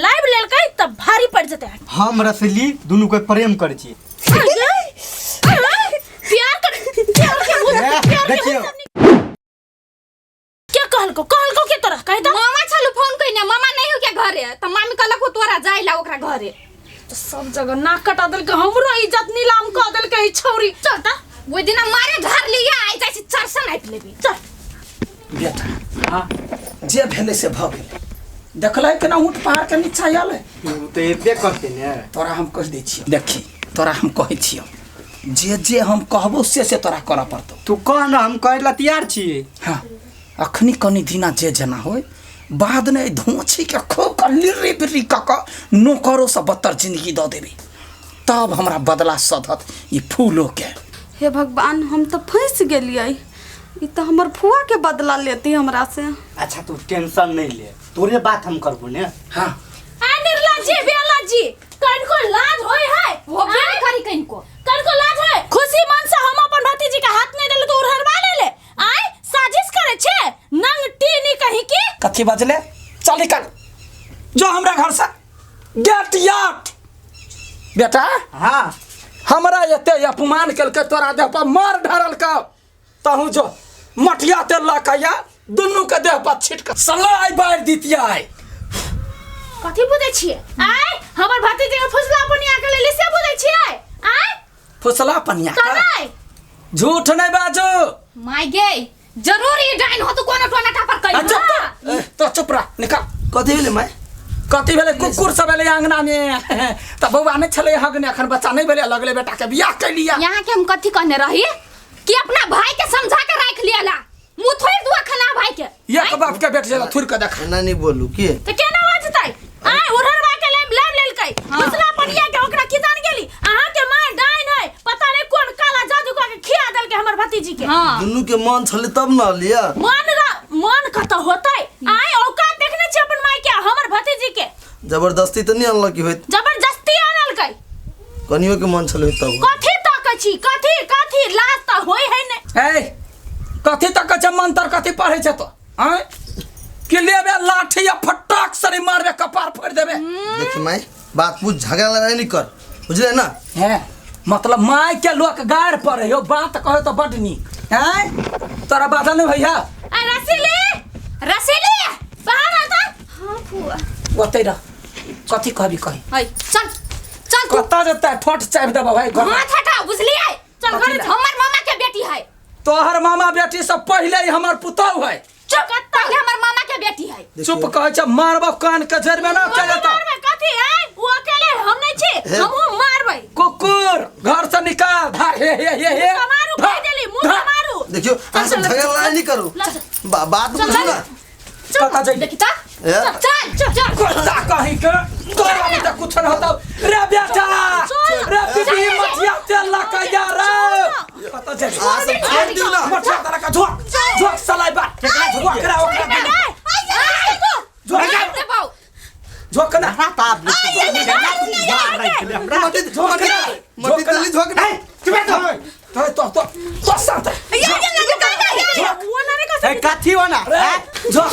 Live लेलकै तब भारी पड़ जते। हम रसली दोनों को प्रेम करे छी। प्यार देखियो क्या कहलको के तरह कह द। मामा छलु फोन कइने मामा नहीं हो के घरे त मामी कहलक तोरा जाइला ओकरा घरे। तो सब जगह नाक कटा देल के हमरो इज्जत नीलाम क देल के छौरी। चल त ओइ दिन मारे धर लिया आइ जाइ छी 400 नाप लेबी। चल बेटा हां जे भेले से भ गेले देखलै केना ऊंट पहाड़ के नीचा आले तो एबे करते ने। तोरा हम कह दै छी देखी तोरा हम कहै छियो जे हम कहबो से तोरा करऽ पड़तौ। तू कह ना हम कहला तैयार छी। हां अखनी कनी दिना जे जना होय बाद ने धोछी के खूब कलिरी बिरी क नौकरो से बदतर जिंदगी द देबी तब हमरा बदला सधत ई फूलो के। हे भगवान हम तो फंस गेलिए। ई तो हमर फुआ के बदला लेती हमरा से। अच्छा तू टेंशन नहीं ले तोरे बात हम करबो ने। हां आ निर्ला जी बेला जी कन को लाज होय है वो बेल करी कन को लाज है। खुशी मन से हम अपन भतीजी के हाथ नहीं देले तो उड़हरवा ले आय साजिश करे छे नंग टीनी कहीं की। कथी बजले चल निकल जो हमरा घर से गेट आउट। बेटा हां हमरा एते अपमान केलके तोरा देह पर मार ढारल का तहु जो मटिया तेल लकया दुनू के देह पर छिटक सलाई बार दितिया है। कथी बुझे छिए आय हमर भतीजी के फुसला पनिया के लेली से बुझे छिए आय फुसला पनिया कनाय झूठ नहीं बाजो। माय गे जरूर ई डाइन हो तो कोना टोना टापर कइ। तो चुप रह निकल। कथी भेले माय कथी भेले कुकुर सब भेले अंगना में त बौआ नहीं छले हगने अखन बच्चा नहीं भेले लगले बेटा के बियाह कर लिया। यहाँ के हम कथी कहने रही कि अपना भाई के समझा के रख लियाला मुंह थोड़ी दुआ खाना भाई के एक बाप के बेट जरा थुर के देखा ना नहीं बोलू के तो केना बाजतै आय उड़हरवा के लेब लेलकै फुसला पनिया के ओकरा की जान गेली अहाँ के माय डाइन है पता नहीं कौन काला जादू का के खिया देल के हमर भतीजी के। हां दुनू के मन छले तब न लिया। मन कत होतै आय औकात देखने छी अपन माय के हमर भतीजी के जबरदस्ती त नहीं अनल की होइत जबरदस्ती आनलकै कनियो के मन छले तब। कथी ताकै छी कथी लाज त होय है ने। ए कथी तक छ मंत्र कथी पढ़ै छ तो हैं कि लेबे लाठी या फटाक सरी मारबे कपार फोड़ देबे। देखी माई बात पूछ झगड़ा लड़ाई नहीं कर बुझले ना। है मतलब माय के लोक गाड़ पड़े हो बात कहे तो बड नीक हैं तोरा बाधा नहीं भैया। आ रसीली बाहर आता। हां फुआ ओते रह कथी कहबी कही है चल चल तू कता जता ठोट चाप देबा भाई घर हाथ हटा बुझलिए। चल कथी घर ला? हमर मामा के बेटी है। तोहर मामा बेटी सब पहले ही हमर पुतौ है। चुप पहले हमर मामा के बेटी है। चुप कहे छ मारबो कान के जड़ में ना चल जाता। मारबे कथी है वो अकेले हम नहीं छी हमहु मारबै। कुकुर घर से निकाल धार हे मारू कह देली मुंह मारू। देखियो अहाँ सब झगड़ा लड़ाई नहीं करो बात बुझो ना। कता जाई देखी ता चल कोता कहीं के तोरा में तो कुछ न होता रे बेटा रे बीबी मटिया तेल लका यार कता जाई अहाँ सब छोड़ दियो ना। मटिया तेल का झोक सलाई बा झोक करा ओकरा झोक ना मटी तली झोक ना। तो साथ वो ना रे ए कथी होना झोक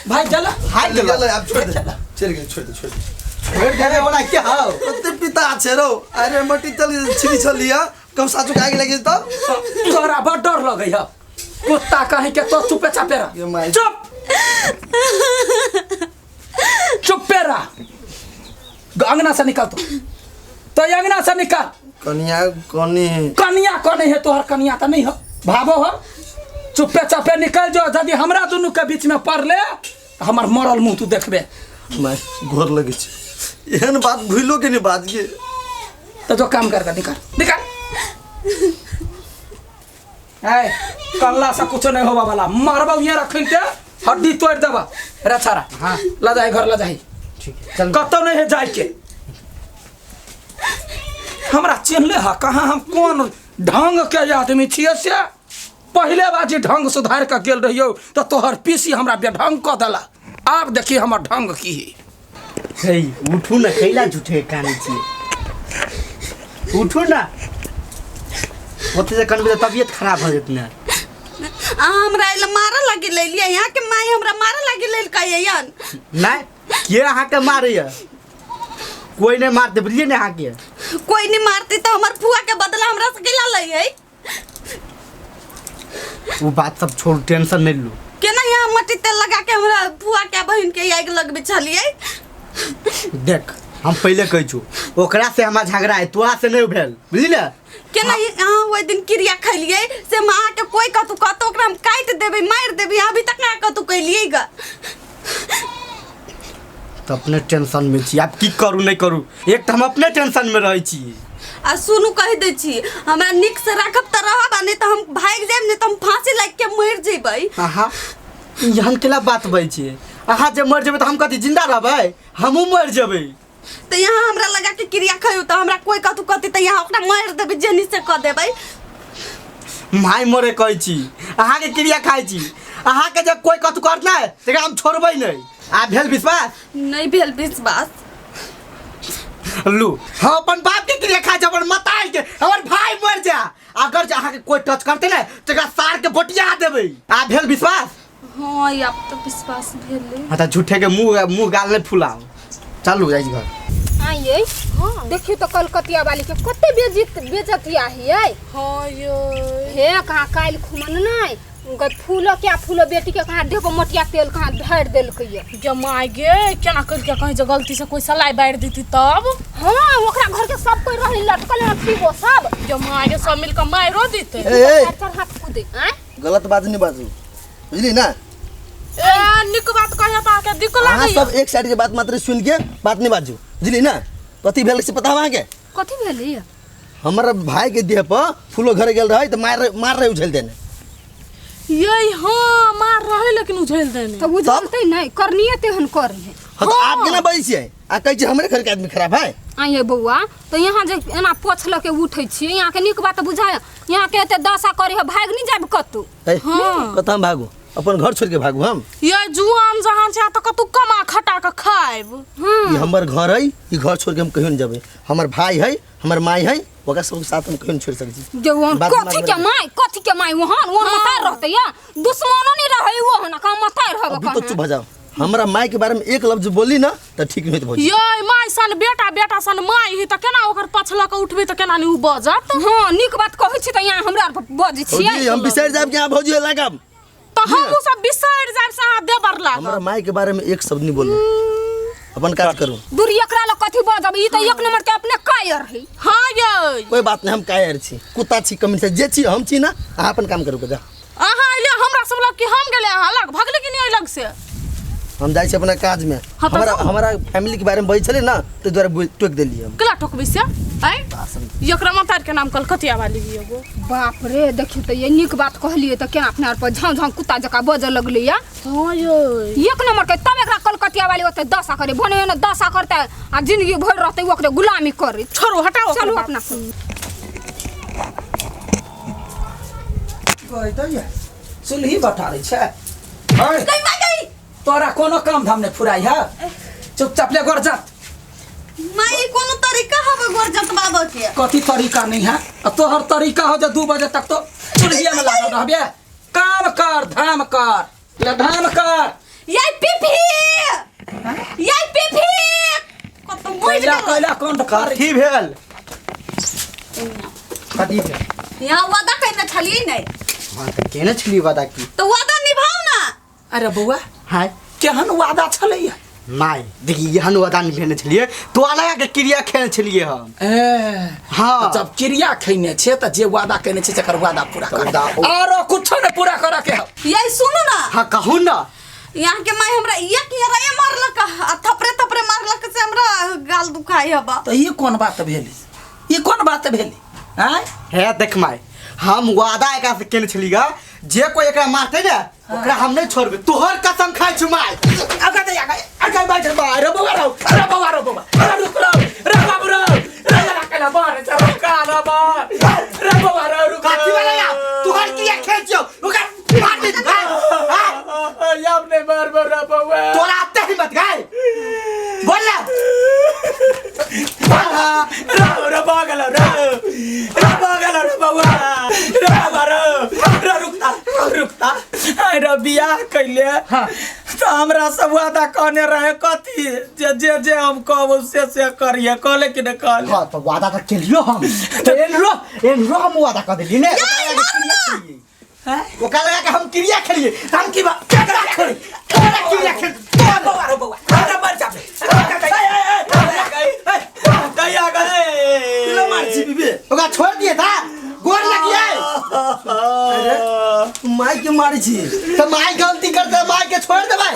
भाई चला हाय चल अब छोड़ दे छोड़ दे छोड़ देबे होना क्या हो कते पिता छे रो अरे मटी तली छिली छलिया कम साचो काहे लगे तब तोरा बड़ डर लगै है कुत्ता कहीं के तो चुपे चापे रह ये माई चुप चुपे रह अंगना से निकल तो अंगना से निकल। कनिया कनी कनिया कौन है तोहर कनिया तो नहीं हो भावो हो चुपे चापे निकल जो यदि हमरा दोनों के बीच में पड़ ले हमर मरल मुंह तू देखबे। माई घोर लगे छे एहन बात भूलो के नहीं बात के तो जो काम कर निकल निकल। ए कल्ला से कुछ नहीं होबा वाला मारबा ये रखिन के हड्डी तोड़ देबा रे छारा। हां ला जाई घर ला जाई ठीक है चल कतो नहीं है जाई के हमरा चिन्हले हा कहां हम कौन ढंग के आदमी छिए से पहले बाजी ढंग सुधार के गेल रहियो तो तोहर पीसी हमरा बेढंग क देला अब देखी हमर ढंग की है। हे उठू ना कैला झूठे काने छी उठू ना ओते से कनबे तबियत खराब हो जत ना हमरा इला मारा लगे ले लिया यहाँ के माई हमरा मारा लगे ले कहियन नहीं के अहाँ के मारैया कोई नहीं मारते बुझलिए ना अहाँ के कोई नहीं मारती तो हमर फुआ के बदला हमरा से केला लई है वो बात सब छोड़ टेंशन नहीं लो केना यहाँ मट्टी तेल लगा के हमरा फुआ के बहन के आग लगबे छलिए देख हम पहले कह छु ओकरा से हमार झगड़ा है तोरा से नहीं भेल बुझलिए केना यहाँ वो दिन क्रिया खलिए से मां के कोई कतु कतो ओकरा हम काट देबे मार देबे अभी तक ना कतु कइलिएगा तो अपने टेंशन में छी आप की करू नहीं करू एक तो हम अपने टेंशन में रही छी आ सुनु कह दे छी हमरा निक से रखब त रहब नहीं तो हम भाग जाब नहीं तो हम फांसी लग के मर जेबै आहा यहन केला बात बई छी आहा जब मर जेबै तो हम कथि जिंदा रहबै हमहू मर जेबै तो यहाँ हमरा लगा के क्रिया खयु तो हमरा कोई कतु कति तो यहाँ ओकरा मार देबे जनी से क देबै माय मरे कहै छी आहा के क्रिया खाइ छी आहा के जब कोई कथु करना है तेरा हम छोड़बै नहीं आ भेल विश्वास नहीं भेल विश्वास लू हम अपन बाप के क्रिया खा जब मताई के हमर भाई मर जा अगर जहाँ के कोई टच करते ना तेरा सार के बोटिया देबै आ भेल विश्वास हां अब तो विश्वास भेले हता झूठे के मुंह गाल नहीं फुलाओ चलू जाई घर आइए देखियो तो कलकतिया वाली के कते बेजतिया है हां यो हे कहाँ काल खुमन नहीं उनका फूलो क्या फूलो बेटी के कहाँ देखो मोटिया तेल कहाँ ढार देल के जमाई गे केना कर के कहीं जो गलती से कोई सलाई बाड़ देती तब हाँ ओकरा घर के सब कोई रही लटकल पीबो सब जमाई गे सब मिल के मारो देते चार हाथ कूदे हैं गलत बात नहीं बाजू बुझली ना ए निक बात कहे पा के दिक्कत अहाँ लागे सब एक साइड के बात मात्र सुन के बात नहीं बाजू बुझली ना कथी भेल से पता है के कथी भेली हमारा भाई के देह पर फूलो घर गेल रहे तो मार रहे उछल देने यही हाँ मार रहे लेकिन उछल देने तो उजलते नहीं करनिए तेहन कर है हाँ तो आप केना बजै छियै आ कहै छी हमरे घर के आदमी खराब है आइए बउआ तो यहाँ जे एना पोछल के उठै छियै यहाँ के निक बात बुझाय यहाँ के एते दशा करे है भाग नहीं जाब कतू हाँ कत हम भागू अपन घर छोड़ के भागू हम ये जुआन जहां छै त कतु कमा खटा के खाइब ये हमर घर है ये घर छोड़ के हम कहियो नहीं जेबै हमर भाई है हमर माई है ओकरा सब साथ हम कहियो नहीं छोड़ सकै छी जवन कथी के माई वहां मतार रहते या दुश्मनो नहीं रहे वो ना का मतार रहब अभी तो चुप भ जाओ हमरा माई के बारे में एक लफ्ज बोली ना त ठीक नहीं होत भौजी ये माई सन बेटा सन माई ही त केना ओकर पछला के उठबे त केना नी उ बजत हां निक बात कहै छी त यहाँ हमरा बजै छियै भौजी हम बिसर जाब के भौजी लागब तो हम सब बिसर जाब से हाथ देबर लाग हमरा माई के बारे में एक शब्द नहीं बोलू अपन काज करू दूर एकरा ल कथी बजब ई त एक नंबर के अपने कायर है हां ये कोई बात नहीं हम कायर छी कुत्ता छी कमी से जे छी हम छी ना अहाँ अपन काम करू के जा अहाँ ले हमरा सब लग कि हम गेले अहाँ लग भगले कि नहीं लग से हम जाई छी अपना काज में हमारा फैमिली के बारे में बजै छले ना तो द्वारा टोक देलिए हम केला ठोकबे से आई एकरा मतार के नाम कलकतिया वाली ही एगो बाप रे देखियो त ये निक बात कहलिए त केना अपने पर झां झां कुत्ता जका बज लगले या हां यो एक नंबर के तब एकरा कलकतिया वाली ओते दशा करे भने न दशा करते आ जिंदगी भर रहते ओकरे गुलामी करे छोड़ो हटाओ चलो अपना से कहै त ये सुलही बटारै छै तोरा कोनो काम धाम नहीं फुराई है चुपचाप ले घर जा माई कोनो तरीका हवे गोरजत बाबा के कथी तरीका नहीं है तोहर तरीका हो जो 2 बजे तक तो चुल्हिया में लागल रहबे काम कर धाम कर ले धाम कर ये पीपी कत मोइ कैला कौन कर की भेल कथी भेल यहाँ वादा करने छलिए नहीं हां त केने छली वादा की तो वादा निभाओ ना अरे बउआ हाय केहन वादा छलै माय देखी यहन वादा नहीं भेने छलिए तो अलग के क्रिया खेल छलिए हम हाँ जब क्रिया खैने छे त जे वादा केने छे जकर वादा पूरा कर और कुछ नहीं पूरा करे के यही सुनो ना हाँ कहू ना यहाँ के माई हमरा एक ये मारलक थपरे मारलक से हमरा गाल दुखाई हबा तो ये कौन बात भेली ये कौन बात भेली हैं है देख माय हम वादा एकरा से केने छलिगा जे कोई एकरा मारते ना ओकरा हम नहीं छोड़बे तोहर कसम खाइ छु माय आगे दे आगे बैठ रे बउआ रो रुक रे बाबू रो रे लकला बार रे काला बार रे बउआ रो रुक काठी वाला या तोहर किया खेचियो ओकरा मार दे हां याब ने मार रे बउआ तोरा आते ही मत गाय बोल ना रे पागल रे बउआ रे बारो रे रुकता रे बियाह कैले तो हमरा सब वादा कहने रहे कथी जे हम कहब से करिए कहले कि न कहले। हाँ तो वादा तो केलियो हम तो एनरो हम वादा कर देली ने ओका लगा के हम क्रिया खेलिए हम की बात क्रिया खेल बउआ अरे मर जा दया गए किलो मार छी बीबे ओका छोड़ दिए था गोर लगिए माई के मारी छी तो माई गलती करते माई के छोड़ दे भाई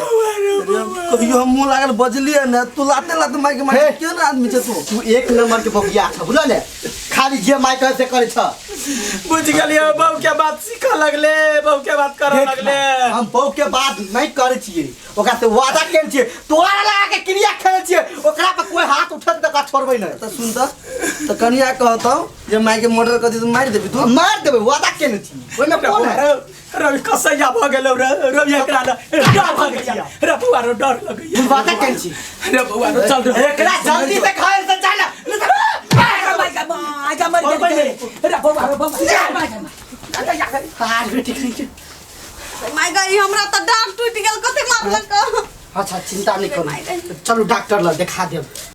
कहियो हम मुंह लागल बजलिए न तू लाते माई के मारी केन आदमी छ तू एक नंबर के बगिया छ बुझल ने खाली जे माई कहे से करे छ बुझ गेलिए बहू के बात सीखा लगले बहू के बात करे लगले हम बहू के बात नहीं करे छिए ओका से वादा केल छिए तोरा लगा के क्रिया खेल छिए ओकरा पे कोई हाथ उठत त का छोड़बै न त सुन त कनिया कहतौ जे माई के मर्डर कर दी तो मार देबी तू मार देबै वादा केने छी ओइ में कोन है रवि कसैया भ गेलौ रे रवि एकरा डर भ गइया रे बुआ रो डर लगइया तू वादा केल छी रे बुआ रो चल रे एकरा जल्दी से खाए से चल माय गई हमरा तो डांट टूट गेल कते मारलक। अच्छा चिंता नहीं करो चलो डॉक्टर ल दिखा देब